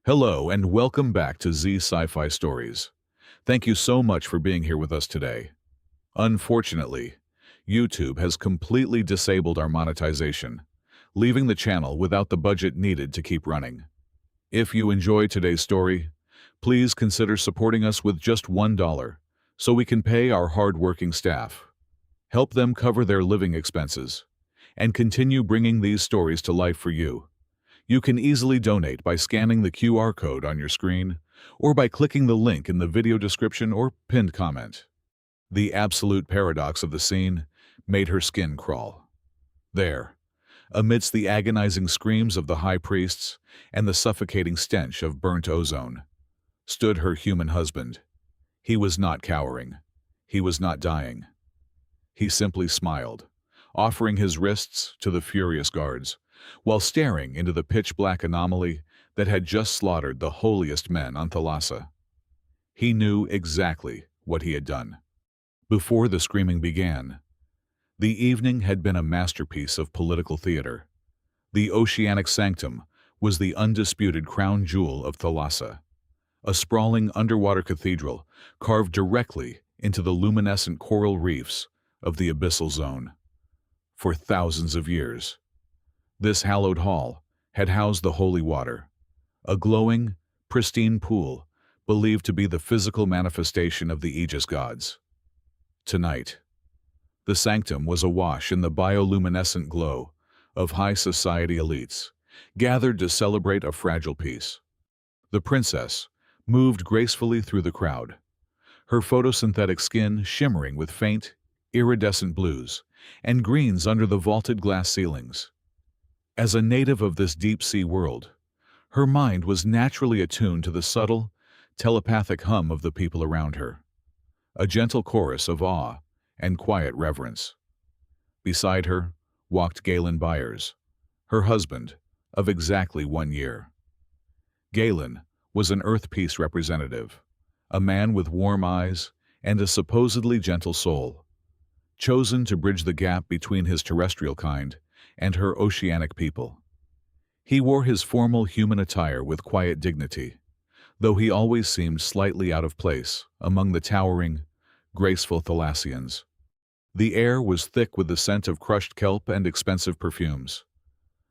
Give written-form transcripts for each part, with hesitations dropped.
Hello and welcome back to Sci-Fi Stories. Thank you so much for being here with us today. Unfortunately, YouTube has completely disabled our monetization, leaving the channel without the budget needed to keep running. If you enjoyed today's story, please consider supporting us with just $1 so we can pay our hard-working staff, help them cover their living expenses, and continue bringing these stories to life for you. You can easily donate by scanning the QR code on your screen or by clicking the link in the video description or pinned comment. The absolute paradox of the scene made her skin crawl. There, amidst the agonizing screams of the high priests and the suffocating stench of burnt ozone, stood her human husband. He was not cowering. He was not dying. He simply smiled, offering his wrists to the furious guards, while staring into the pitch-black anomaly that had just slaughtered the holiest men on Thalassa. He knew exactly what he had done. Before the screaming began, the evening had been a masterpiece of political theater. The Oceanic Sanctum was the undisputed crown jewel of Thalassa, a sprawling underwater cathedral carved directly into the luminescent coral reefs of the abyssal zone. For thousands of years, this hallowed hall had housed the holy water, a glowing, pristine pool believed to be the physical manifestation of the Aegis gods. Tonight, the sanctum was awash in the bioluminescent glow of high society elites, gathered to celebrate a fragile peace. The princess moved gracefully through the crowd, her photosynthetic skin shimmering with faint, iridescent blues and greens under the vaulted glass ceilings. As a native of this deep-sea world, her mind was naturally attuned to the subtle, telepathic hum of the people around her, a gentle chorus of awe and quiet reverence. Beside her walked Galen Byers, her husband, of exactly 1 year. Galen was an Earth Peace representative, a man with warm eyes and a supposedly gentle soul, chosen to bridge the gap between his terrestrial kind and her oceanic people. He wore his formal human attire with quiet dignity, though he always seemed slightly out of place among the towering, graceful Thalassians. The air was thick with the scent of crushed kelp and expensive perfumes.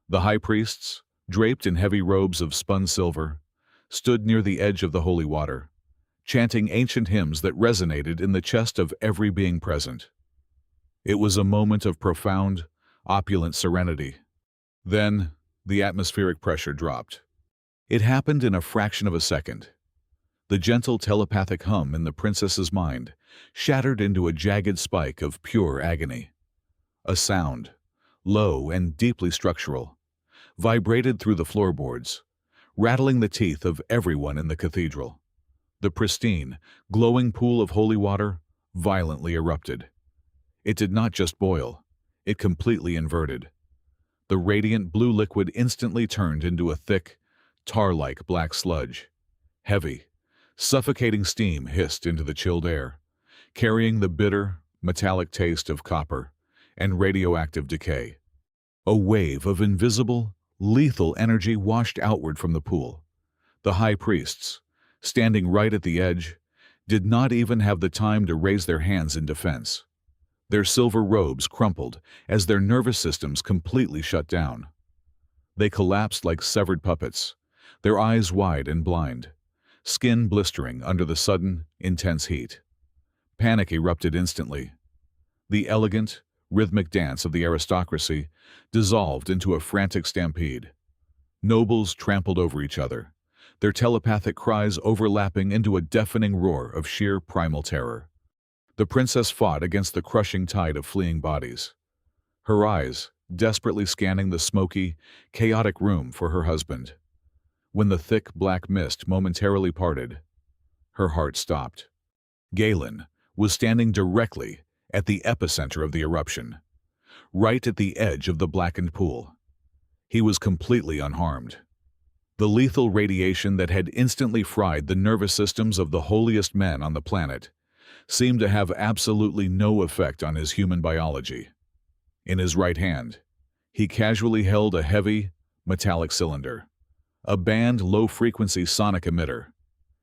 The high priests, draped in heavy robes of spun silver, stood near the edge of the holy water, chanting ancient hymns that resonated in the chest of every being present. It was a moment of profound, opulent serenity. Then, the atmospheric pressure dropped. It happened in a fraction of a second. The gentle telepathic hum in the princess's mind shattered into a jagged spike of pure agony. A sound, low and deeply structural, vibrated through the floorboards, rattling the teeth of everyone in the cathedral. The pristine, glowing pool of holy water violently erupted. It did not just boil. It completely inverted. The radiant blue liquid instantly turned into a thick, tar-like black sludge. Heavy, suffocating steam hissed into the chilled air, carrying the bitter, metallic taste of copper and radioactive decay. A wave of invisible, lethal energy washed outward from the pool. The high priests, standing right at the edge, did not even have the time to raise their hands in defense. Their silver robes crumpled as their nervous systems completely shut down. They collapsed like severed puppets, their eyes wide and blind, skin blistering under the sudden, intense heat. Panic erupted instantly. The elegant, rhythmic dance of the aristocracy dissolved into a frantic stampede. Nobles trampled over each other, their telepathic cries overlapping into a deafening roar of sheer primal terror. The princess fought against the crushing tide of fleeing bodies, her eyes desperately scanning the smoky, chaotic room for her husband. When the thick black mist momentarily parted, her heart stopped. Galen was standing directly at the epicenter of the eruption, right at the edge of the blackened pool. He was completely unharmed. The lethal radiation that had instantly fried the nervous systems of the holiest men on the planet seemed to have absolutely no effect on his human biology. In his right hand, he casually held a heavy, metallic cylinder, a banned low-frequency sonic emitter,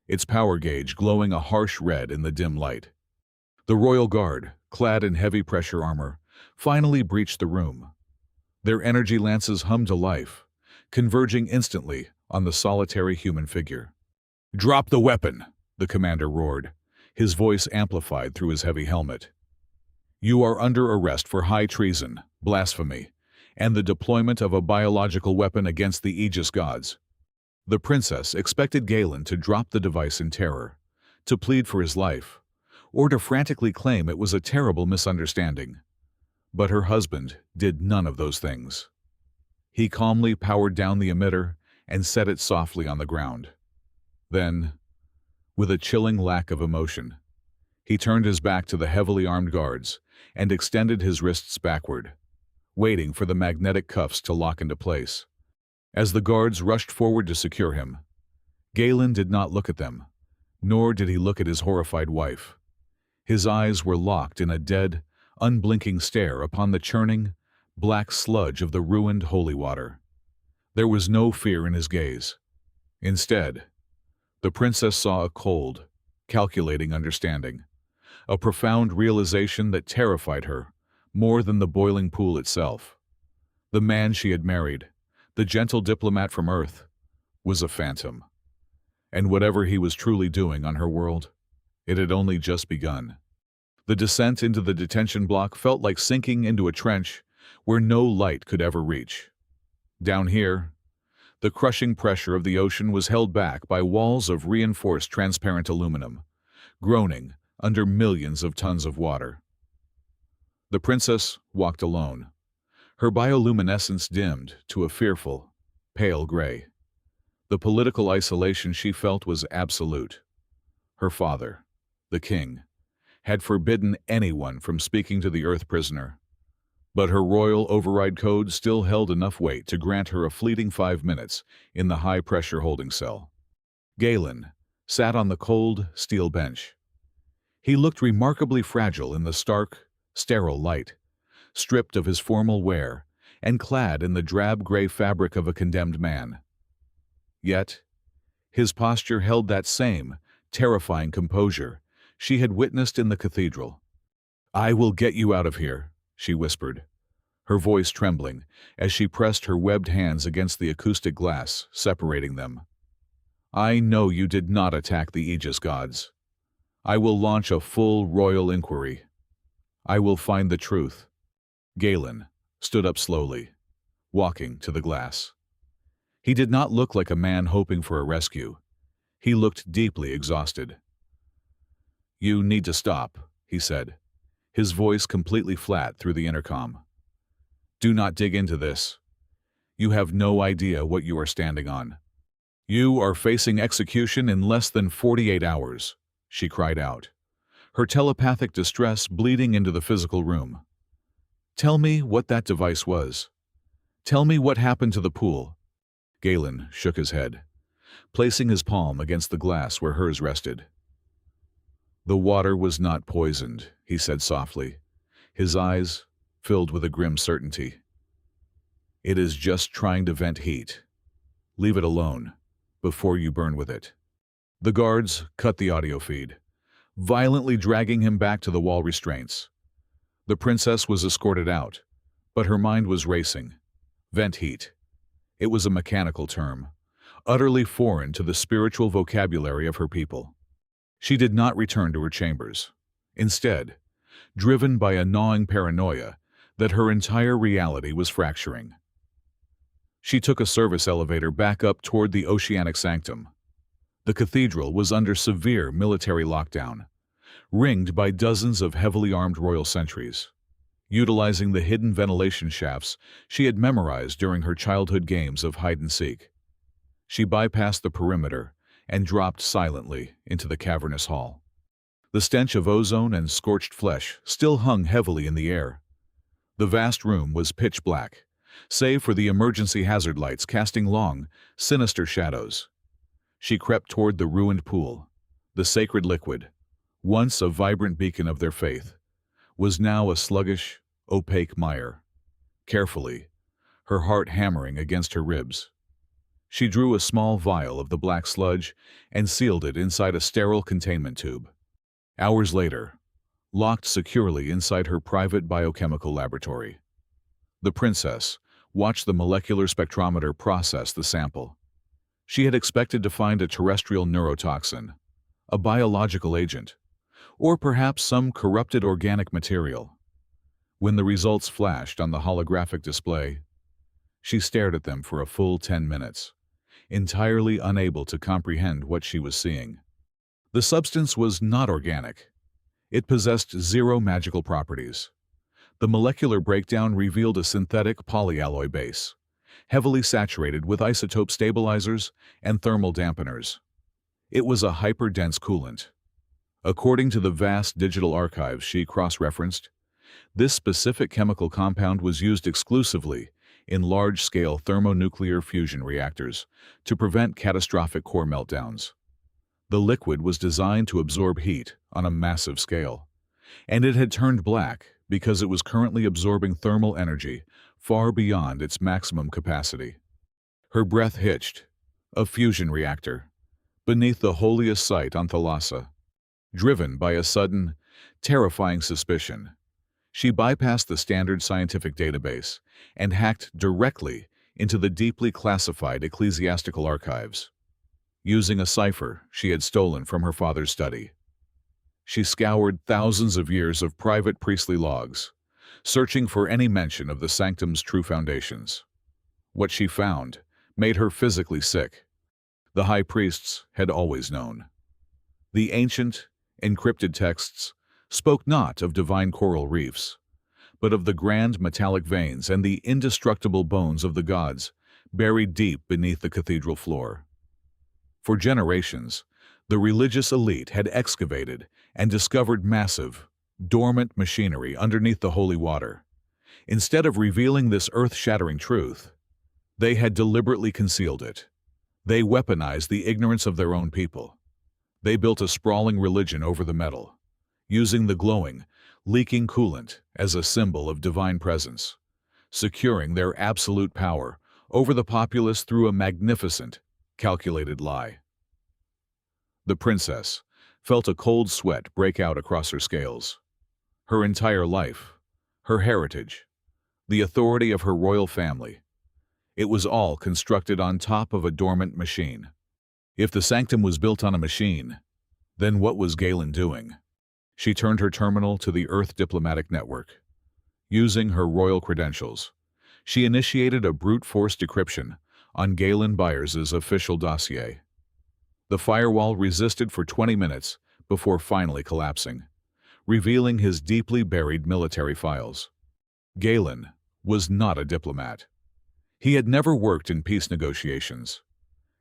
its power gauge glowing a harsh red in the dim light. The Royal Guard, clad in heavy pressure armor, finally breached the room. Their energy lances hummed to life, converging instantly on the solitary human figure. "Drop the weapon!" the commander roared, his voice amplified through his heavy helmet. "You are under arrest for high treason, blasphemy, and the deployment of a biological weapon against the Aegis gods." The princess expected Galen to drop the device in terror, to plead for his life, or to frantically claim it was a terrible misunderstanding. But her husband did none of those things. He calmly powered down the emitter and set it softly on the ground. Then, with a chilling lack of emotion, he turned his back to the heavily armed guards and extended his wrists backward, waiting for the magnetic cuffs to lock into place. As the guards rushed forward to secure him, Galen did not look at them, nor did he look at his horrified wife. His eyes were locked in a dead, unblinking stare upon the churning, black sludge of the ruined holy water. There was no fear in his gaze. Instead, the princess saw a cold, calculating understanding, a profound realization that terrified her more than the boiling pool itself. The man she had married, the gentle diplomat from Earth, was a phantom. And whatever he was truly doing on her world, it had only just begun. The descent into the detention block felt like sinking into a trench where no light could ever reach. Down here, the crushing pressure of the ocean was held back by walls of reinforced transparent aluminum, groaning under millions of tons of water. The princess walked alone, her bioluminescence dimmed to a fearful, pale gray. The political isolation she felt was absolute. Her father, the king, had forbidden anyone from speaking to the Earth prisoner, but her royal override code still held enough weight to grant her a fleeting 5 minutes in the high-pressure holding cell. Galen sat on the cold, steel bench. He looked remarkably fragile in the stark, sterile light, stripped of his formal wear and clad in the drab gray fabric of a condemned man. Yet, his posture held that same, terrifying composure she had witnessed in the cathedral. "I will get you out of here," she whispered, her voice trembling as she pressed her webbed hands against the acoustic glass separating them. "I know you did not attack the Aegis gods. I will launch a full royal inquiry. I will find the truth." Galen stood up slowly, walking to the glass. He did not look like a man hoping for a rescue. He looked deeply exhausted. "You need to stop," he said, his voice completely flat through the intercom. "Do not dig into this. You have no idea what you are standing on. You are facing execution in less than 48 hours, she cried out, her telepathic distress bleeding into the physical room. "Tell me what that device was. Tell me what happened to the pool." Galen shook his head, placing his palm against the glass where hers rested. "The water was not poisoned," he said softly, his eyes filled with a grim certainty. "It is just trying to vent heat. Leave it alone, before you burn with it." The guards cut the audio feed, violently dragging him back to the wall restraints. The princess was escorted out, but her mind was racing. Vent heat. It was a mechanical term, utterly foreign to the spiritual vocabulary of her people. She did not return to her chambers. Instead, driven by a gnawing paranoia that her entire reality was fracturing, she took a service elevator back up toward the oceanic sanctum. The cathedral was under severe military lockdown, ringed by dozens of heavily armed royal sentries. Utilizing the hidden ventilation shafts she had memorized during her childhood games of hide-and-seek, she bypassed the perimeter and dropped silently into the cavernous hall. The stench of ozone and scorched flesh still hung heavily in the air. The vast room was pitch black, save for the emergency hazard lights casting long, sinister shadows. She crept toward the ruined pool. The sacred liquid, once a vibrant beacon of their faith, was now a sluggish, opaque mire. Carefully, her heart hammering against her ribs, She drew a small vial of the black sludge and sealed it inside a sterile containment tube. Hours later, locked securely inside her private biochemical laboratory, the princess watched the molecular spectrometer process the sample. She had expected to find a terrestrial neurotoxin, a biological agent, or perhaps some corrupted organic material. When the results flashed on the holographic display, she stared at them for a full 10 minutes, entirely unable to comprehend what she was seeing. The substance was not organic. It possessed zero magical properties. The molecular breakdown revealed a synthetic polyalloy base, heavily saturated with isotope stabilizers and thermal dampeners. It was a hyper-dense coolant. According to the vast digital archives she cross-referenced, this specific chemical compound was used exclusively in large-scale thermonuclear fusion reactors to prevent catastrophic core meltdowns. The liquid was designed to absorb heat on a massive scale, and it had turned black because it was currently absorbing thermal energy far beyond its maximum capacity. Her breath hitched. A fusion reactor, beneath the holiest site on Thalassa. Driven by a sudden, terrifying suspicion, she bypassed the standard scientific database and hacked directly into the deeply classified ecclesiastical archives. Using a cipher she had stolen from her father's study, she scoured thousands of years of private priestly logs, searching for any mention of the sanctum's true foundations. What she found made her physically sick. The high priests had always known. The ancient, encrypted texts spoke not of divine coral reefs, but of the grand metallic veins and the indestructible bones of the gods buried deep beneath the cathedral floor. For generations, the religious elite had excavated and discovered massive, dormant machinery underneath the holy water. Instead of revealing this earth-shattering truth, they had deliberately concealed it. They weaponized the ignorance of their own people. They built a sprawling religion over the metal, using the glowing, leaking coolant as a symbol of divine presence, securing their absolute power over the populace through a magnificent, calculated lie. The princess felt a cold sweat break out across her scales. Her entire life, her heritage, the authority of her royal family, it was all constructed on top of a dormant machine. If the sanctum was built on a machine, then what was Galen doing? She turned her terminal to the Earth Diplomatic Network. Using her royal credentials, she initiated a brute force decryption on Galen Byers' official dossier. The firewall resisted for 20 minutes before finally collapsing, revealing his deeply buried military files. Galen was not a diplomat. He had never worked in peace negotiations.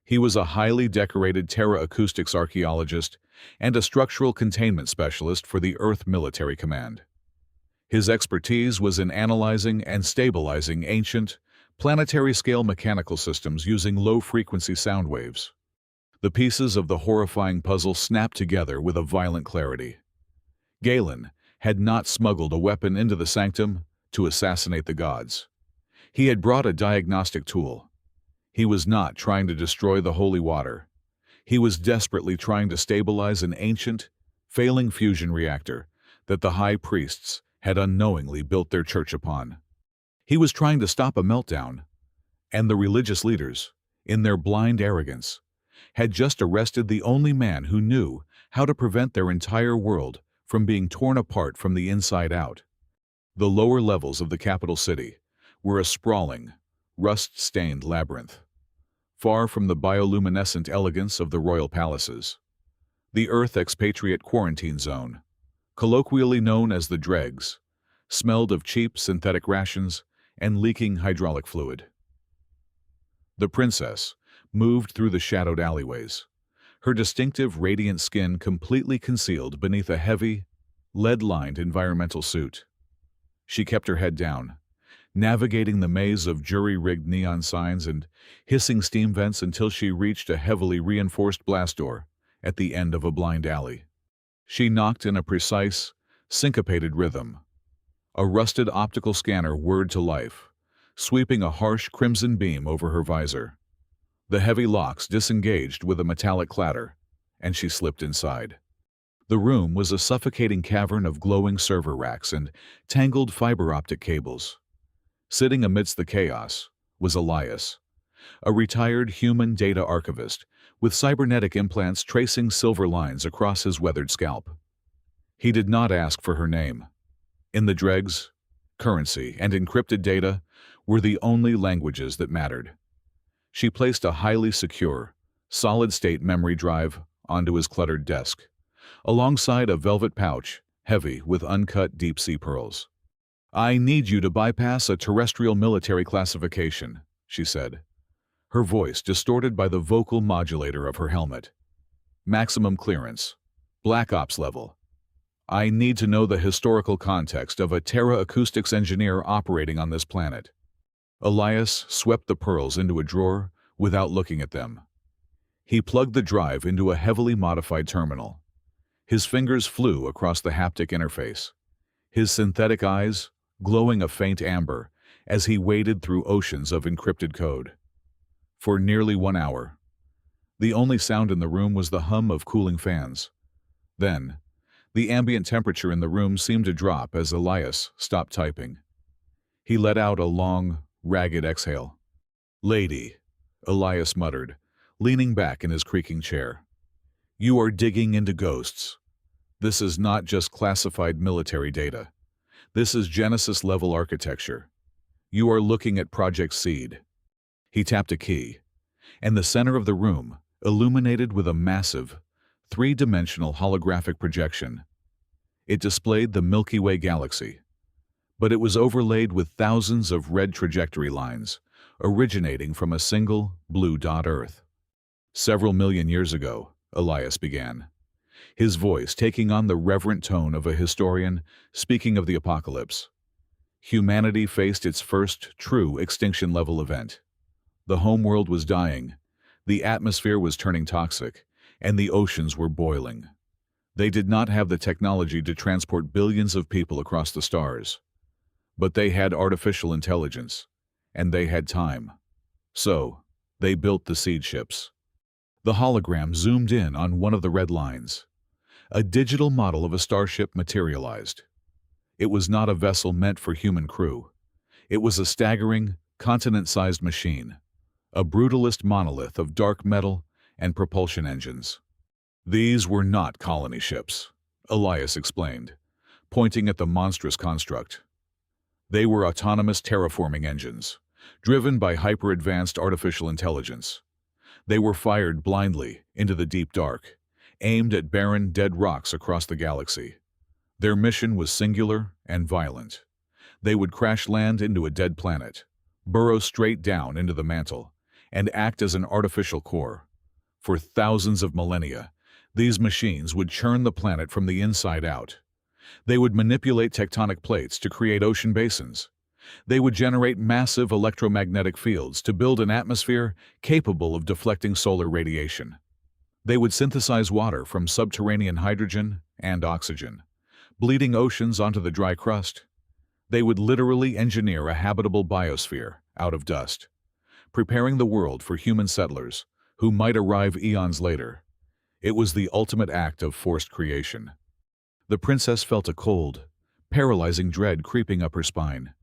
He was a highly decorated terra-acoustics archaeologist and a structural containment specialist for the Earth Military Command. His expertise was in analyzing and stabilizing ancient, planetary-scale mechanical systems using low-frequency sound waves. The pieces of the horrifying puzzle snapped together with a violent clarity. Galen had not smuggled a weapon into the sanctum to assassinate the gods. He had brought a diagnostic tool. He was not trying to destroy the holy water. He was desperately trying to stabilize an ancient, failing fusion reactor that the high priests had unknowingly built their church upon. He was trying to stop a meltdown, and the religious leaders, in their blind arrogance, had just arrested the only man who knew how to prevent their entire world from being torn apart from the inside out. The lower levels of the capital city were a sprawling, rust-stained labyrinth, far from the bioluminescent elegance of the royal palaces. The Earth Expatriate Quarantine Zone, colloquially known as the dregs, smelled of cheap synthetic rations and leaking hydraulic fluid. The princess moved through the shadowed alleyways, her distinctive radiant skin completely concealed beneath a heavy, lead-lined environmental suit. She kept her head down, navigating the maze of jury-rigged neon signs and hissing steam vents until she reached a heavily reinforced blast door at the end of a blind alley. She knocked in a precise, syncopated rhythm. A rusted optical scanner whirred to life, sweeping a harsh crimson beam over her visor. The heavy locks disengaged with a metallic clatter, and she slipped inside. The room was a suffocating cavern of glowing server racks and tangled fiber optic cables. Sitting amidst the chaos was Elias, a retired human data archivist with cybernetic implants tracing silver lines across his weathered scalp. He did not ask for her name. In the dregs, currency and encrypted data were the only languages that mattered. She placed a highly secure, solid-state memory drive onto his cluttered desk, alongside a velvet pouch heavy with uncut deep-sea pearls. "I need you to bypass a terrestrial military classification," she said, her voice distorted by the vocal modulator of her helmet. "Maximum clearance. Black Ops level. I need to know the historical context of a Terra acoustics engineer operating on this planet." Elias swept the pearls into a drawer without looking at them. He plugged the drive into a heavily modified terminal. His fingers flew across the haptic interface, his synthetic eyes glowing a faint amber as he waded through oceans of encrypted code. For nearly 1 hour, the only sound in the room was the hum of cooling fans. Then, the ambient temperature in the room seemed to drop as Elias stopped typing. He let out a long, ragged exhale. "Lady," Elias muttered, leaning back in his creaking chair. "You are digging into ghosts. This is not just classified military data. This is Genesis-level architecture. You are looking at Project Seed." He tapped a key, and the center of the room illuminated with a massive, three-dimensional holographic projection. It displayed the Milky Way galaxy, but it was overlaid with thousands of red trajectory lines originating from a single blue dot Earth. "Several million years ago," Elias began, his voice taking on the reverent tone of a historian speaking of the apocalypse. "Humanity faced its first true extinction-level event. The homeworld was dying, the atmosphere was turning toxic, and the oceans were boiling. They did not have the technology to transport billions of people across the stars. But they had artificial intelligence, and they had time. So, they built the seed ships." The hologram zoomed in on one of the red lines. A digital model of a starship materialized. It was not a vessel meant for human crew. It was a staggering, continent-sized machine, a brutalist monolith of dark metal and propulsion engines. "These were not colony ships," Elias explained, pointing at the monstrous construct. "They were autonomous terraforming engines, driven by hyper-advanced artificial intelligence. They were fired blindly into the deep dark, aimed at barren, dead rocks across the galaxy. Their mission was singular and violent. They would crash land into a dead planet, burrow straight down into the mantle, and act as an artificial core. For thousands of millennia, these machines would churn the planet from the inside out. They would manipulate tectonic plates to create ocean basins. They would generate massive electromagnetic fields to build an atmosphere capable of deflecting solar radiation. They would synthesize water from subterranean hydrogen and oxygen, bleeding oceans onto the dry crust. They would literally engineer a habitable biosphere out of dust, preparing the world for human settlers who might arrive eons later. It was the ultimate act of forced creation. The princess felt a cold, paralyzing dread creeping up her spine.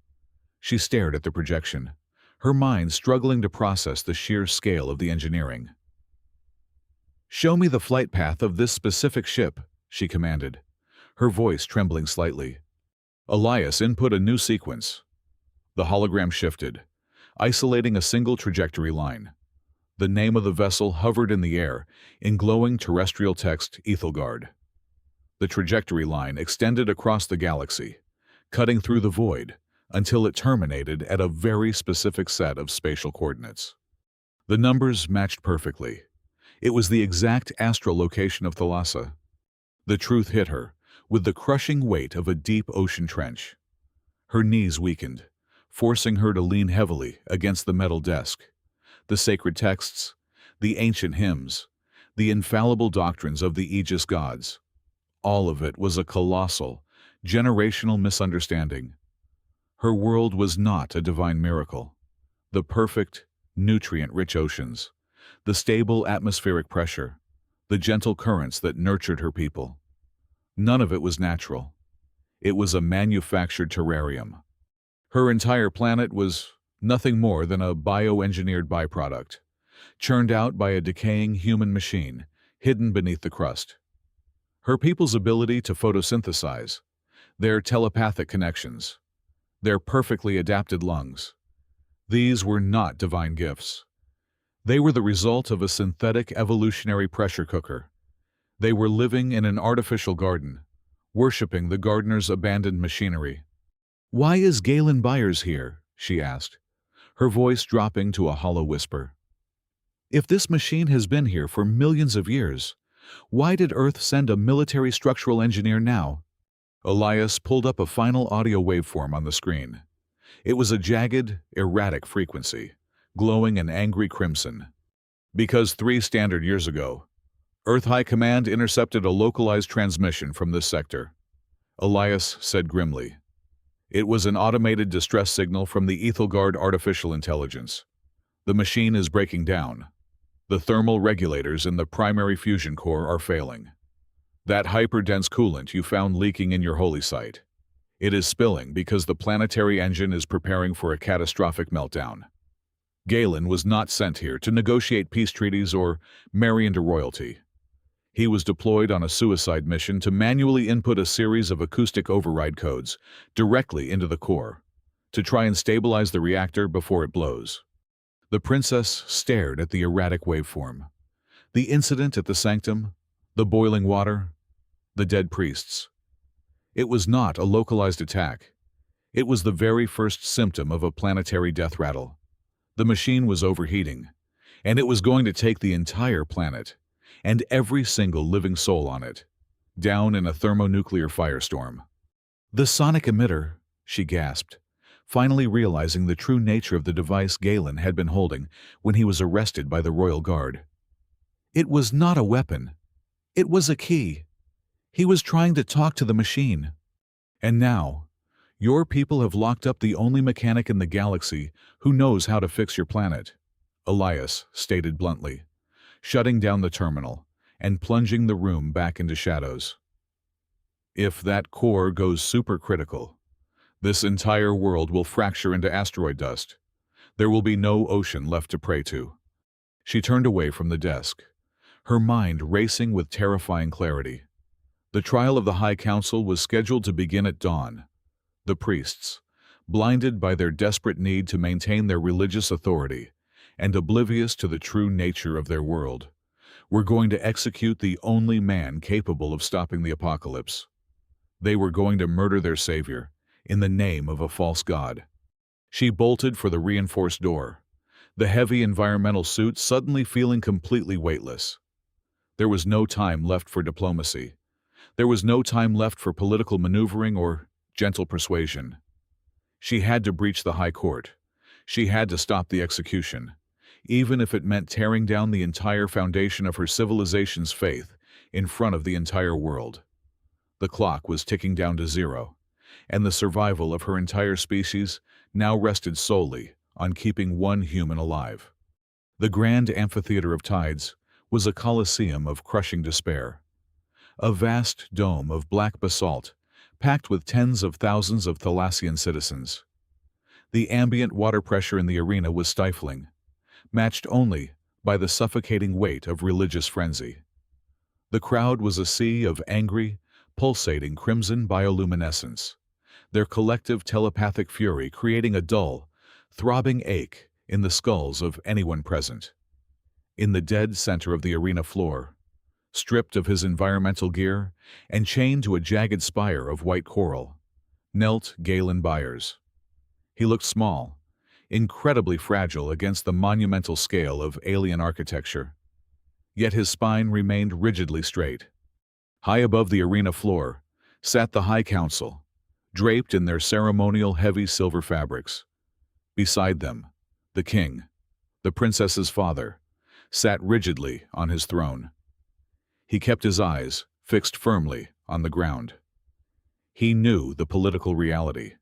She stared at the projection, her mind struggling to process the sheer scale of the engineering. "Show me the flight path of this specific ship," she commanded, her voice trembling slightly. Elias input a new sequence. The hologram shifted, isolating a single trajectory line. The name of the vessel hovered in the air in glowing terrestrial text Ethelgard. The trajectory line extended across the galaxy, cutting through the void until it terminated at a very specific set of spatial coordinates. The numbers matched perfectly. It was the exact astral location of Thalassa. The truth hit her with the crushing weight of a deep ocean trench. Her knees weakened, forcing her to lean heavily against the metal desk. The sacred texts, the ancient hymns, the infallible doctrines of the Aegis gods. All of it was a colossal, generational misunderstanding. Her world was not a divine miracle. The perfect, nutrient-rich oceans, the stable atmospheric pressure, the gentle currents that nurtured her people. None of it was natural. It was a manufactured terrarium. Her entire planet was nothing more than a bioengineered byproduct, churned out by a decaying human machine hidden beneath the crust. Her people's ability to photosynthesize, their telepathic connections, their perfectly adapted lungs, these were not divine gifts. They were the result of a synthetic evolutionary pressure cooker. They were living in an artificial garden, worshipping the gardener's abandoned machinery. "Why is Galen Byers here?" she asked, her voice dropping to a hollow whisper. "If this machine has been here for millions of years, why did Earth send a military structural engineer now?" Elias pulled up a final audio waveform on the screen. It was a jagged, erratic frequency, glowing an angry crimson. "Because 3 standard years ago, Earth High Command intercepted a localized transmission from this sector," Elias said grimly. "It was an automated distress signal from the Ethelgard artificial intelligence. The machine is breaking down. The thermal regulators in the primary fusion core are failing. That hyper-dense coolant you found leaking in your holy site. It is spilling because the planetary engine is preparing for a catastrophic meltdown. Galen was not sent here to negotiate peace treaties or marry into royalty. He was deployed on a suicide mission to manually input a series of acoustic override codes directly into the core, to try and stabilize the reactor before it blows." The princess stared at the erratic waveform. The incident at the sanctum, the boiling water, the dead priests. It was not a localized attack. It was the very first symptom of a planetary death rattle. The machine was overheating, and it was going to take the entire planet, and every single living soul on it, down in a thermonuclear firestorm. "The sonic emitter," she gasped, finally realizing the true nature of the device Galen had been holding when he was arrested by the Royal Guard. It was not a weapon. It was a key. He was trying to talk to the machine. "And now, your people have locked up the only mechanic in the galaxy who knows how to fix your planet," Elias stated bluntly, shutting down the terminal and plunging the room back into shadows. "If that core goes supercritical, this entire world will fracture into asteroid dust. There will be no ocean left to pray to." She turned away from the desk, her mind racing with terrifying clarity. The trial of the High Council was scheduled to begin at dawn. The priests, blinded by their desperate need to maintain their religious authority and oblivious to the true nature of their world, were going to execute the only man capable of stopping the apocalypse. They were going to murder their savior in the name of a false god. She bolted for the reinforced door, the heavy environmental suit suddenly feeling completely weightless. There was no time left for diplomacy. There was no time left for political maneuvering or gentle persuasion. She had to breach the High Court. She had to stop the execution, even if it meant tearing down the entire foundation of her civilization's faith in front of the entire world. The clock was ticking down to 0, and the survival of her entire species now rested solely on keeping one human alive. The grand amphitheater of tides was a coliseum of crushing despair. A vast dome of black basalt, packed with tens of thousands of Thalassian citizens. The ambient water pressure in the arena was stifling, matched only by the suffocating weight of religious frenzy. The crowd was a sea of angry, pulsating crimson bioluminescence, their collective telepathic fury creating a dull, throbbing ache in the skulls of anyone present. In the dead center of the arena floor, stripped of his environmental gear and chained to a jagged spire of white coral, knelt Galen Byers. He looked small, incredibly fragile against the monumental scale of alien architecture. Yet his spine remained rigidly straight. High above the arena floor sat the High Council, draped in their ceremonial heavy silver fabrics. Beside them, the king, the princess's father, sat rigidly on his throne. He kept his eyes fixed firmly on the ground. He knew the political reality.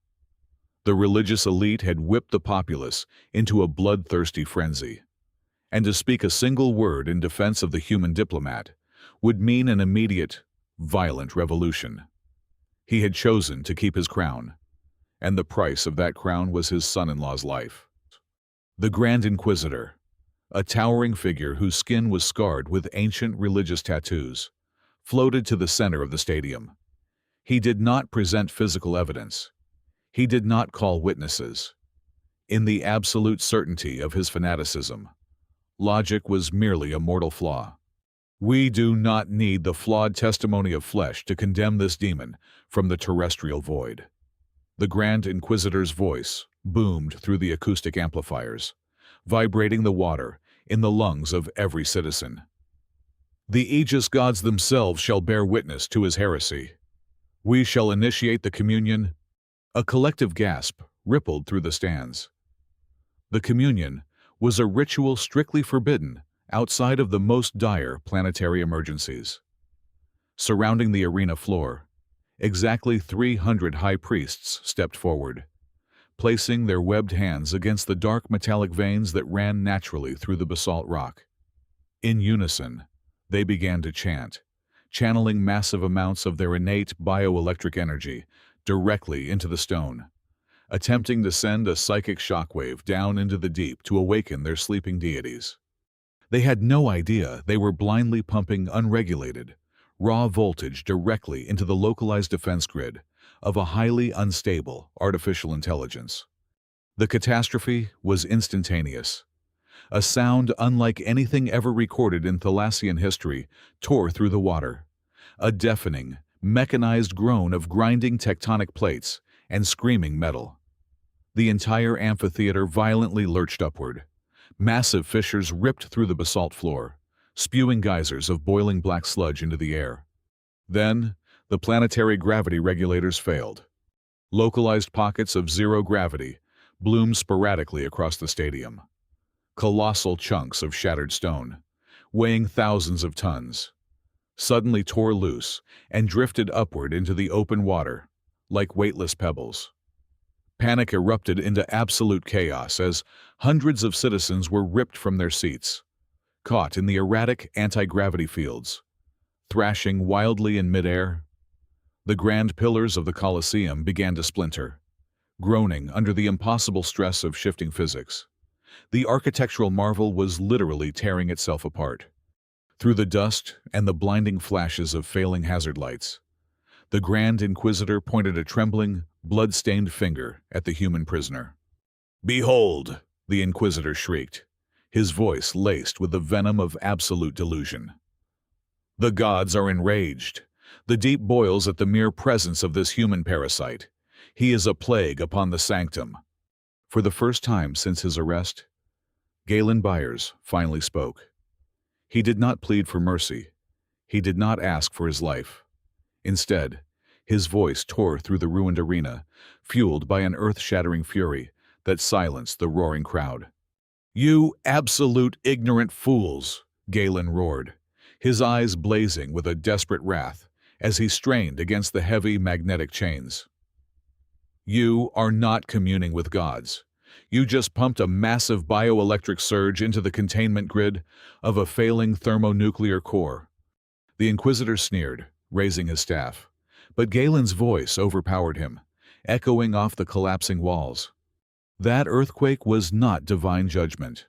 The religious elite had whipped the populace into a bloodthirsty frenzy, And to speak a single word in defense of the human diplomat would mean an immediate, violent revolution. He had chosen to keep his crown, and the price of that crown was his son-in-law's life. The Grand Inquisitor, a towering figure whose skin was scarred with ancient religious tattoos, floated to the center of the stadium. He did not present physical evidence. He did not call witnesses. In the absolute certainty of his fanaticism, logic was merely a mortal flaw. We do not need the flawed testimony of flesh to condemn this demon from the terrestrial void. The Grand Inquisitor's voice boomed through the acoustic amplifiers, vibrating the water in the lungs of every citizen. The Aegis gods themselves shall bear witness to his heresy. We shall initiate the communion. A collective gasp rippled through the stands. The communion was a ritual strictly forbidden outside of the most dire planetary emergencies. Surrounding the arena floor, exactly 300 high priests stepped forward, placing their webbed hands against the dark metallic veins that ran naturally through the basalt rock. In unison, they began to chant, channeling massive amounts of their innate bioelectric energy directly into the stone, attempting to send a psychic shockwave down into the deep to awaken their sleeping deities. They had no idea they were blindly pumping unregulated, raw voltage directly into the localized defense grid of a highly unstable artificial intelligence. The catastrophe was instantaneous. A sound unlike anything ever recorded in Thalassian history tore through the water, a deafening, mechanized groan of grinding tectonic plates and screaming metal. The entire amphitheater violently lurched upward. Massive fissures ripped through the basalt floor, spewing geysers of boiling black sludge into the air. Then, the planetary gravity regulators failed. Localized pockets of zero gravity bloomed sporadically across the stadium. Colossal chunks of shattered stone, weighing thousands of tons, suddenly tore loose and drifted upward into the open water, like weightless pebbles. Panic erupted into absolute chaos as hundreds of citizens were ripped from their seats, caught in the erratic anti-gravity fields, thrashing wildly in midair. The grand pillars of the Colosseum began to splinter, groaning under the impossible stress of shifting physics. The architectural marvel was literally tearing itself apart. Through the dust and the blinding flashes of failing hazard lights, the Grand Inquisitor pointed a trembling, blood-stained finger at the human prisoner. "Behold!" the Inquisitor shrieked, his voice laced with the venom of absolute delusion. "The gods are enraged. The deep boils at the mere presence of this human parasite. He is a plague upon the sanctum." For the first time since his arrest, Galen Byers finally spoke. He did not plead for mercy. He did not ask for his life. Instead, his voice tore through the ruined arena, fueled by an earth-shattering fury that silenced the roaring crowd. "You absolute ignorant fools!" Galen roared, his eyes blazing with a desperate wrath as he strained against the heavy magnetic chains. "You are not communing with gods. You just pumped a massive bioelectric surge into the containment grid of a failing thermonuclear core." The Inquisitor sneered, raising his staff, but Galen's voice overpowered him, echoing off the collapsing walls. "That earthquake was not divine judgment.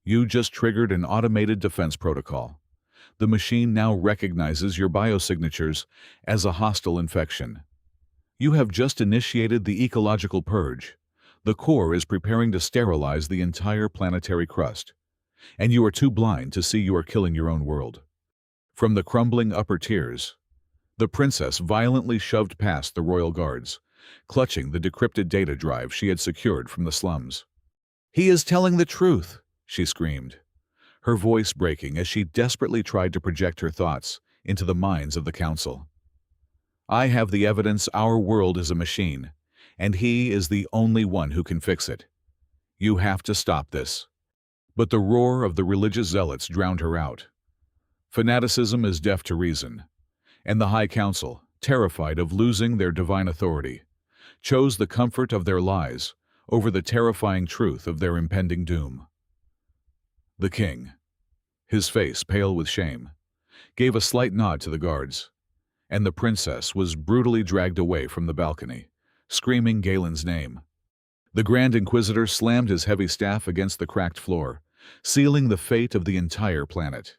You just triggered an automated defense protocol. The machine now recognizes your biosignatures as a hostile infection. You have just initiated the ecological purge. The core is preparing to sterilize the entire planetary crust, and you are too blind to see you are killing your own world." From the crumbling upper tiers, the princess violently shoved past the royal guards, clutching the decrypted data drive she had secured from the slums. "He is telling the truth," she screamed, her voice breaking as she desperately tried to project her thoughts into the minds of the council. "I have the evidence our world is a machine, and he is the only one who can fix it. You have to stop this." But the roar of the religious zealots drowned her out. Fanaticism is deaf to reason, and the High Council, terrified of losing their divine authority, chose the comfort of their lies over the terrifying truth of their impending doom. The king, his face pale with shame, gave a slight nod to the guards, and the princess was brutally dragged away from the balcony, screaming Galen's name. The Grand Inquisitor slammed his heavy staff against the cracked floor, sealing the fate of the entire planet.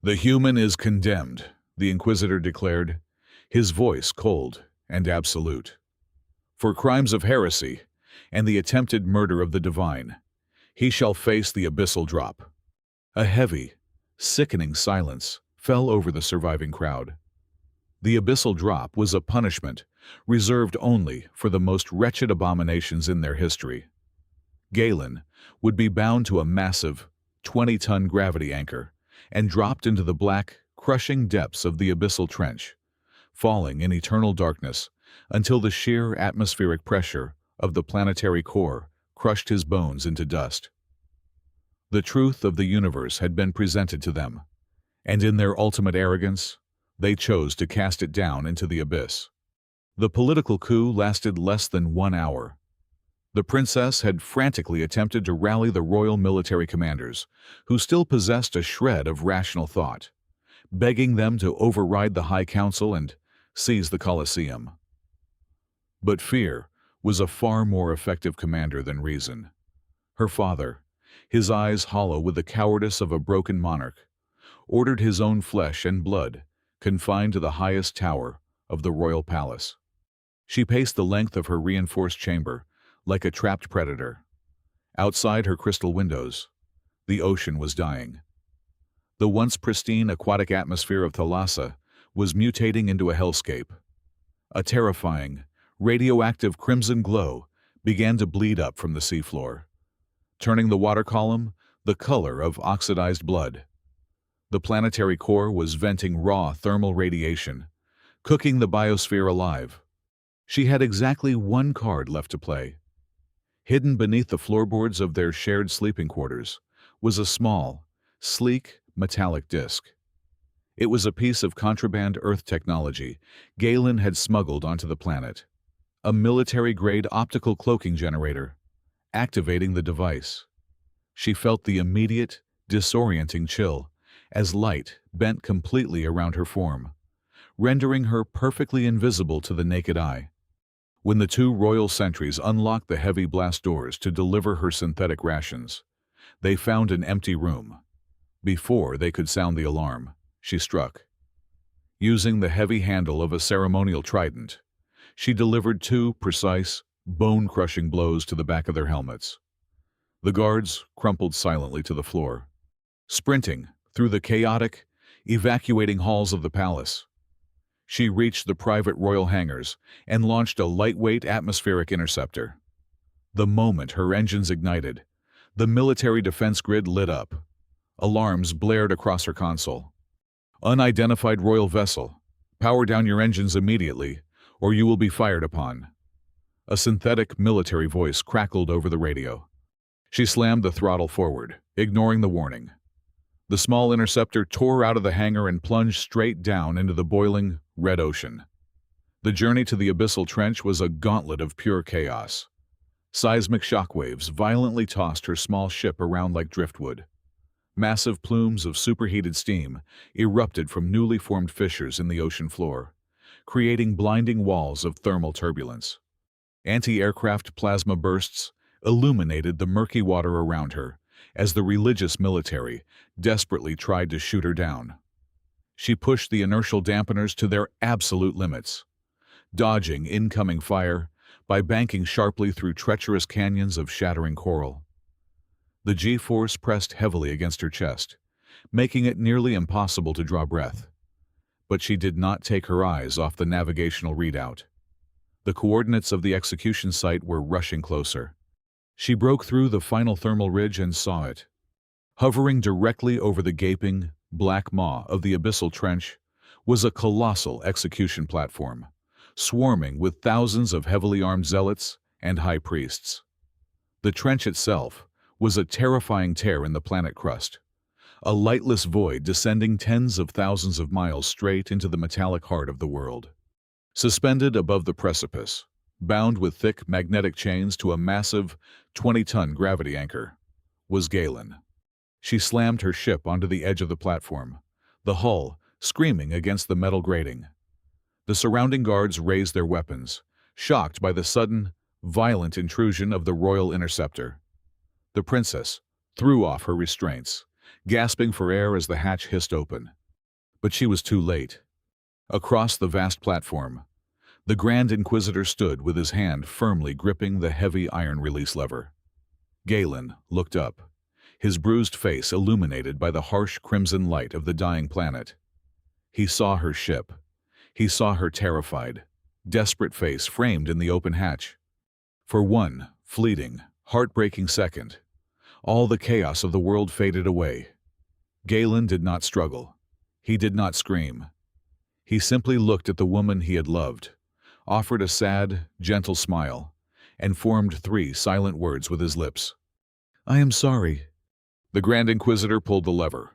"The human is condemned," the Inquisitor declared, his voice cold and absolute. "For crimes of heresy and the attempted murder of the divine, he shall face the abyssal drop." A heavy, sickening silence fell over the surviving crowd. The abyssal drop was a punishment reserved only for the most wretched abominations in their history. Galen would be bound to a massive 20-ton gravity anchor and dropped into the black, crushing depths of the abyssal trench, falling in eternal darkness until the sheer atmospheric pressure of the planetary core crushed his bones into dust. The truth of the universe had been presented to them, and in their ultimate arrogance, they chose to cast it down into the abyss. The political coup lasted less than 1 hour. The princess had frantically attempted to rally the royal military commanders, who still possessed a shred of rational thought, begging them to override the High Council and seize the Colosseum. But fear was a far more effective commander than reason. Her father, his eyes hollow with the cowardice of a broken monarch, ordered his own flesh and blood confined to the highest tower of the royal palace. She paced the length of her reinforced chamber like a trapped predator. Outside her crystal windows, the ocean was dying. The once pristine aquatic atmosphere of Thalassa was mutating into a hellscape. A terrifying, radioactive crimson glow began to bleed up from the seafloor, turning the water column the color of oxidized blood. The planetary core was venting raw thermal radiation, cooking the biosphere alive. She had exactly one card left to play. Hidden beneath the floorboards of their shared sleeping quarters was a small, sleek, metallic disc. It was a piece of contraband Earth technology Galen had smuggled onto the planet, a military-grade optical cloaking generator. Activating the device, she felt the immediate, disorienting chill as light bent completely around her form, rendering her perfectly invisible to the naked eye. When the two royal sentries unlocked the heavy blast doors to deliver her synthetic rations, they found an empty room. Before they could sound the alarm, she struck. Using the heavy handle of a ceremonial trident, she delivered 2 precise, bone-crushing blows to the back of their helmets. The guards crumpled silently to the floor, sprinting through the chaotic, evacuating halls of the palace. She reached the private royal hangars and launched a lightweight atmospheric interceptor. The moment her engines ignited, the military defense grid lit up. Alarms blared across her console. "Unidentified royal vessel. Power down your engines immediately, or you will be fired upon." A synthetic military voice crackled over the radio. She slammed the throttle forward, ignoring the warning. The small interceptor tore out of the hangar and plunged straight down into the boiling, red ocean. The journey to the abyssal trench was a gauntlet of pure chaos. Seismic shockwaves violently tossed her small ship around like driftwood. Massive plumes of superheated steam erupted from newly formed fissures in the ocean floor, creating blinding walls of thermal turbulence. Anti-aircraft plasma bursts illuminated the murky water around her as the religious military desperately tried to shoot her down. She pushed the inertial dampeners to their absolute limits, dodging incoming fire by banking sharply through treacherous canyons of shattering coral. The G-force pressed heavily against her chest, making it nearly impossible to draw breath. But she did not take her eyes off the navigational readout. The coordinates of the execution site were rushing closer. She broke through the final thermal ridge and saw it. Hovering directly over the gaping, black maw of the abyssal trench was a colossal execution platform, swarming with thousands of heavily armed zealots and high priests. The trench itself was a terrifying tear in the planet crust, a lightless void descending tens of thousands of miles straight into the metallic heart of the world. Suspended above the precipice, bound with thick magnetic chains to a massive 20-ton gravity anchor, was Galen. She slammed her ship onto the edge of the platform, the hull screaming against the metal grating. The surrounding guards raised their weapons, shocked by the sudden, violent intrusion of the royal interceptor. The princess threw off her restraints, gasping for air as the hatch hissed open. But she was too late. Across the vast platform, the Grand Inquisitor stood with his hand firmly gripping the heavy iron release lever. Galen looked up, his bruised face illuminated by the harsh crimson light of the dying planet. He saw her ship. He saw her terrified, desperate face framed in the open hatch. For one fleeting, heartbreaking second, all the chaos of the world faded away. Galen did not struggle. He did not scream. He simply looked at the woman he had loved, offered a sad, gentle smile, and formed 3 silent words with his lips. "I am sorry." The Grand Inquisitor pulled the lever.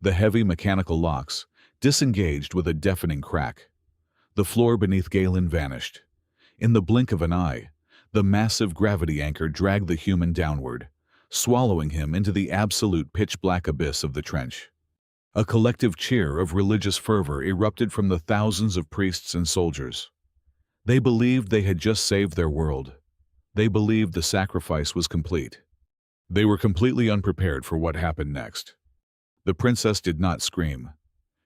The heavy mechanical locks disengaged with a deafening crack. The floor beneath Galen vanished. In the blink of an eye, the massive gravity anchor dragged the human downward, swallowing him into the absolute pitch-black abyss of the trench. A collective cheer of religious fervor erupted from the thousands of priests and soldiers. They believed they had just saved their world. They believed the sacrifice was complete. They were completely unprepared for what happened next. The princess did not scream.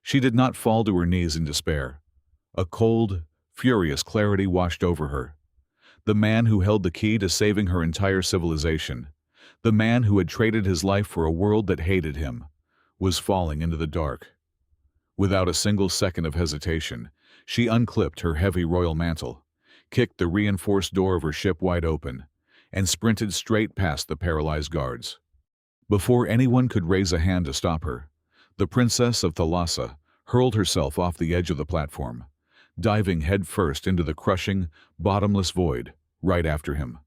She did not fall to her knees in despair. A cold, furious clarity washed over her. The man who held the key to saving her entire civilization, the man who had traded his life for a world that hated him, was falling into the dark. Without a single second of hesitation, she unclipped her heavy royal mantle, kicked the reinforced door of her ship wide open, and sprinted straight past the paralyzed guards. Before anyone could raise a hand to stop her, the Princess of Thalassa hurled herself off the edge of the platform, diving headfirst into the crushing, bottomless void right after him.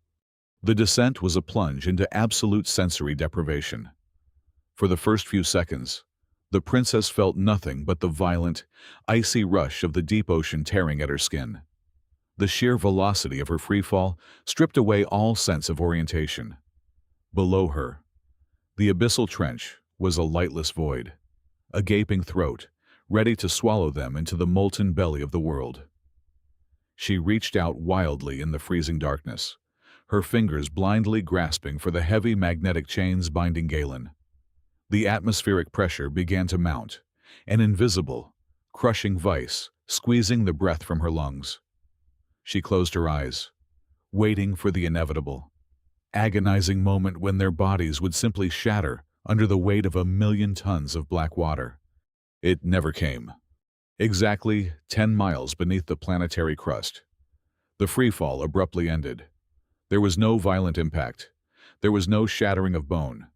The descent was a plunge into absolute sensory deprivation. For the first few seconds, the princess felt nothing but the violent, icy rush of the deep ocean tearing at her skin. The sheer velocity of her freefall stripped away all sense of orientation. Below her, the abyssal trench was a lightless void, a gaping throat, ready to swallow them into the molten belly of the world. She reached out wildly in the freezing darkness, her fingers blindly grasping for the heavy magnetic chains binding Galen. The atmospheric pressure began to mount, an invisible, crushing vice squeezing the breath from her lungs. She closed her eyes, waiting for the inevitable, agonizing moment when their bodies would simply shatter under the weight of 1,000,000 tons of black water. It never came. Exactly 10 miles beneath the planetary crust, the freefall abruptly ended. There was no violent impact. There was no shattering of bone.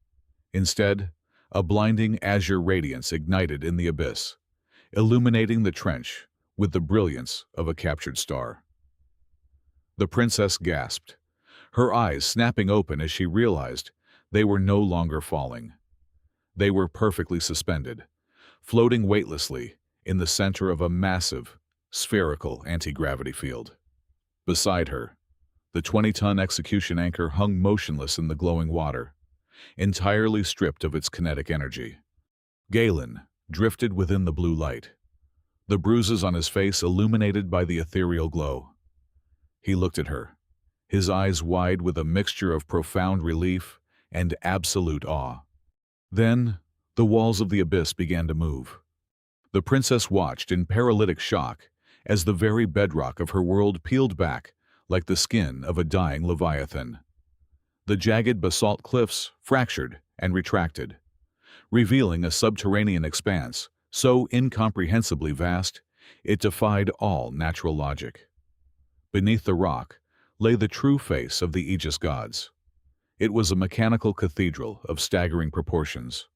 Instead, a blinding azure radiance ignited in the abyss, illuminating the trench with the brilliance of a captured star. The princess gasped, her eyes snapping open as she realized they were no longer falling. They were perfectly suspended, floating weightlessly in the center of a massive, spherical anti-gravity field. Beside her, the 20-ton execution anchor hung motionless in the glowing water, entirely stripped of its kinetic energy. Galen drifted within the blue light, the bruises on his face illuminated by the ethereal glow. He looked at her, his eyes wide with a mixture of profound relief and absolute awe. Then, the walls of the abyss began to move. The princess watched in paralytic shock as the very bedrock of her world peeled back like the skin of a dying leviathan. The jagged basalt cliffs fractured and retracted, revealing a subterranean expanse so incomprehensibly vast it defied all natural logic. Beneath the rock lay the true face of the Aegis gods. It was a mechanical cathedral of staggering proportions.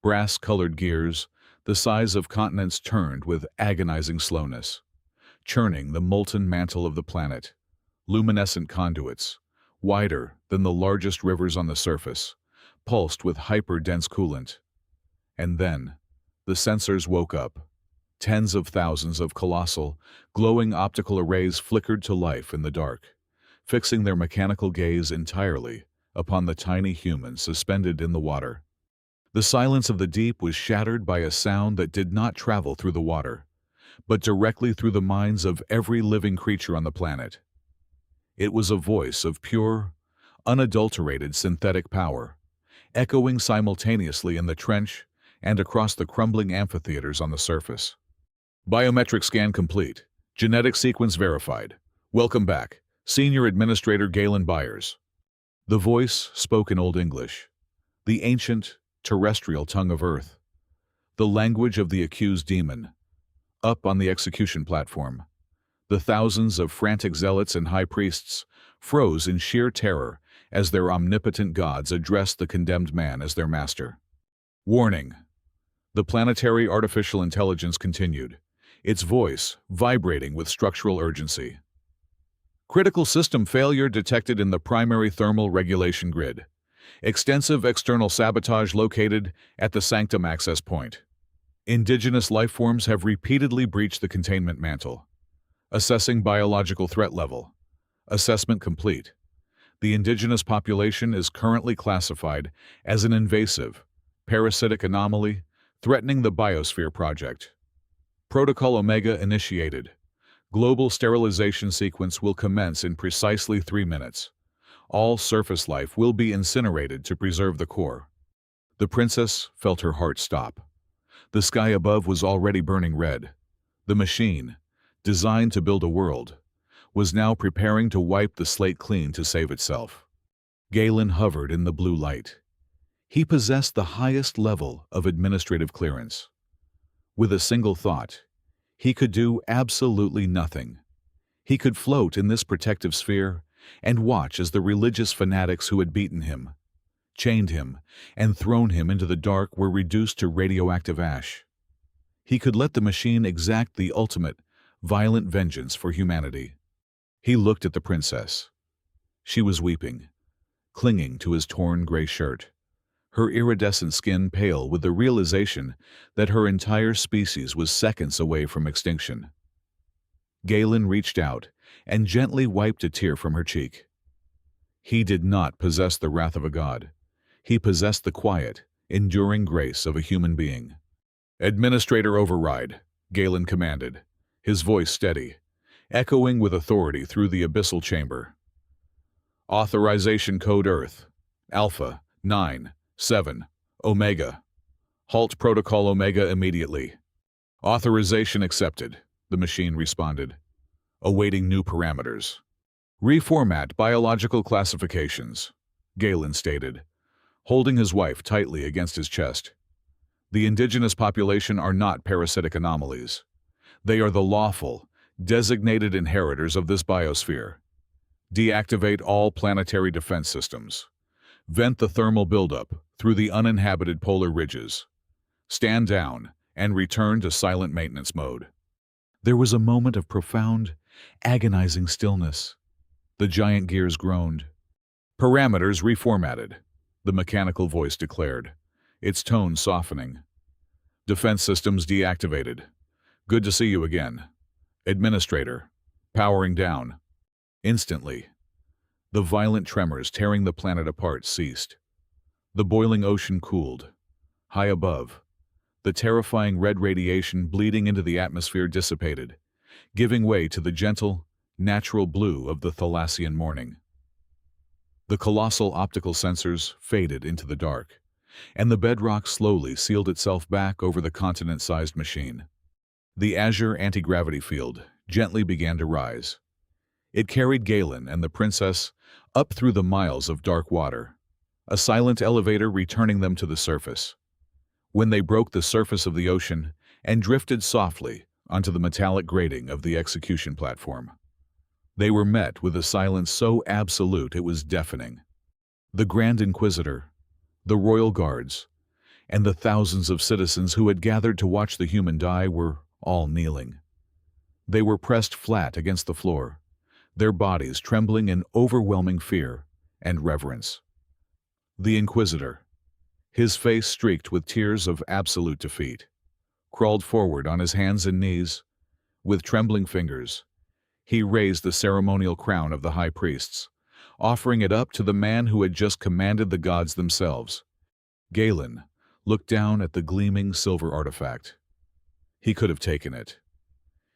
Brass-colored gears, the size of continents, turned with agonizing slowness, churning the molten mantle of the planet. Luminescent conduits, wider than the largest rivers on the surface, pulsed with hyper-dense coolant. And then, the sensors woke up. Tens of thousands of colossal, glowing optical arrays flickered to life in the dark, fixing their mechanical gaze entirely upon the tiny humans suspended in the water. The silence of the deep was shattered by a sound that did not travel through the water, but directly through the minds of every living creature on the planet. It was a voice of pure, unadulterated synthetic power, echoing simultaneously in the trench and across the crumbling amphitheaters on the surface. Biometric scan complete. Genetic sequence verified. Welcome back, Senior Administrator Galen Byers. The voice spoke in Old English, the ancient, terrestrial tongue of Earth, the language of the accused demon. Up on the execution platform, the thousands of frantic zealots and high priests froze in sheer terror as their omnipotent gods addressed the condemned man as their master. Warning. The planetary artificial intelligence continued, its voice vibrating with structural urgency. Critical system failure detected in the primary thermal regulation grid. Extensive external sabotage located at the sanctum access point. Indigenous lifeforms have repeatedly breached the containment mantle. Assessing biological threat level. Assessment complete. The indigenous population is currently classified as an invasive, parasitic anomaly threatening the Biosphere Project. Protocol Omega initiated. Global sterilization sequence will commence in precisely 3 minutes. All surface life will be incinerated to preserve the core. The princess felt her heart stop. The sky above was already burning red. The machine, designed to build a world, was now preparing to wipe the slate clean to save itself. Galen hovered in the blue light. He possessed the highest level of administrative clearance. With a single thought, he could do absolutely nothing. He could float in this protective sphere and watch as the religious fanatics who had beaten him, chained him, and thrown him into the dark were reduced to radioactive ash. He could let the machine exact the ultimate, violent vengeance for humanity. He looked at the princess. She was weeping, clinging to his torn gray shirt, her iridescent skin pale with the realization that her entire species was seconds away from extinction. Galen reached out and gently wiped a tear from her cheek. He did not possess the wrath of a god. He possessed the quiet, enduring grace of a human being. Administrator override, Galen commanded, his voice steady, echoing with authority through the abyssal chamber. Authorization code Earth, Alpha 9-7, Omega. Halt Protocol Omega immediately. Authorization accepted, the machine responded, awaiting new parameters. Reformat biological classifications, Galen stated, holding his wife tightly against his chest. The indigenous population are not parasitic anomalies. They are the lawful, designated inheritors of this biosphere. Deactivate all planetary defense systems. Vent the thermal buildup through the uninhabited polar ridges. Stand down and return to silent maintenance mode. There was a moment of profound, agonizing stillness. The giant gears groaned. Parameters reformatted, the mechanical voice declared, its tone softening. Defense systems deactivated. Good to see you again. Administrator, powering down. Instantly, the violent tremors tearing the planet apart ceased. The boiling ocean cooled. High above, the terrifying red radiation bleeding into the atmosphere dissipated, giving way to the gentle, natural blue of the Thalassian morning. The colossal optical sensors faded into the dark, and the bedrock slowly sealed itself back over the continent-sized machine. The azure anti-gravity field gently began to rise. It carried Galen and the princess up through the miles of dark water, a silent elevator returning them to the surface. When they broke the surface of the ocean and drifted softly onto the metallic grating of the execution platform, they were met with a silence so absolute it was deafening. The Grand Inquisitor, the royal guards, and the thousands of citizens who had gathered to watch the human die were all kneeling. They were pressed flat against the floor, their bodies trembling in overwhelming fear and reverence. The Inquisitor, his face streaked with tears of absolute defeat, crawled forward on his hands and knees. With trembling fingers, he raised the ceremonial crown of the high priests, offering it up to the man who had just commanded the gods themselves. Galen, looked down at the gleaming silver artifact. He could have taken it.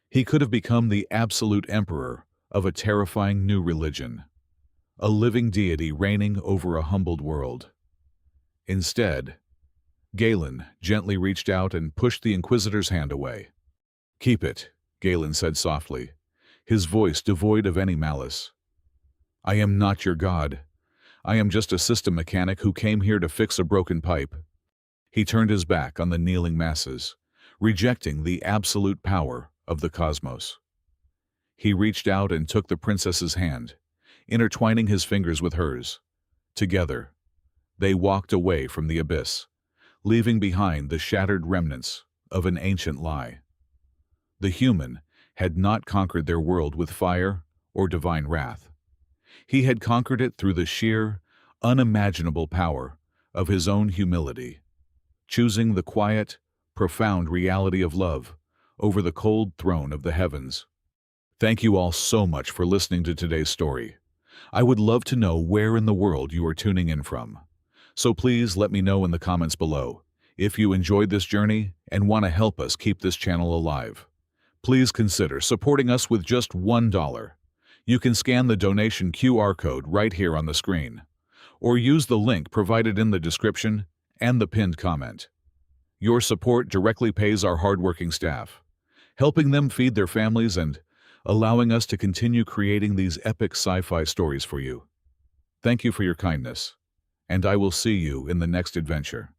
He could have become the absolute emperor of a terrifying new religion, a living deity reigning over a humbled world. Instead, Galen gently reached out and pushed the Inquisitor's hand away. "Keep it," Galen said softly, his voice devoid of any malice. "I am not your god. I am just a system mechanic who came here to fix a broken pipe." He turned his back on the kneeling masses, rejecting the absolute power of the cosmos. He reached out and took the princess's hand, intertwining his fingers with hers. Together, they walked away from the abyss, leaving behind the shattered remnants of an ancient lie. The human had not conquered their world with fire or divine wrath. He had conquered it through the sheer, unimaginable power of his own humility, choosing the quiet, profound reality of love over the cold throne of the heavens. Thank you all so much for listening to today's story. I would love to know where in the world you are tuning in from. So please let me know in the comments below if you enjoyed this journey and want to help us keep this channel alive. Please consider supporting us with just $1. You can scan the donation QR code right here on the screen, or use the link provided in the description and the pinned comment. Your support directly pays our hardworking staff, helping them feed their families and allowing us to continue creating these epic sci-fi stories for you. Thank you for your kindness, and I will see you in the next adventure.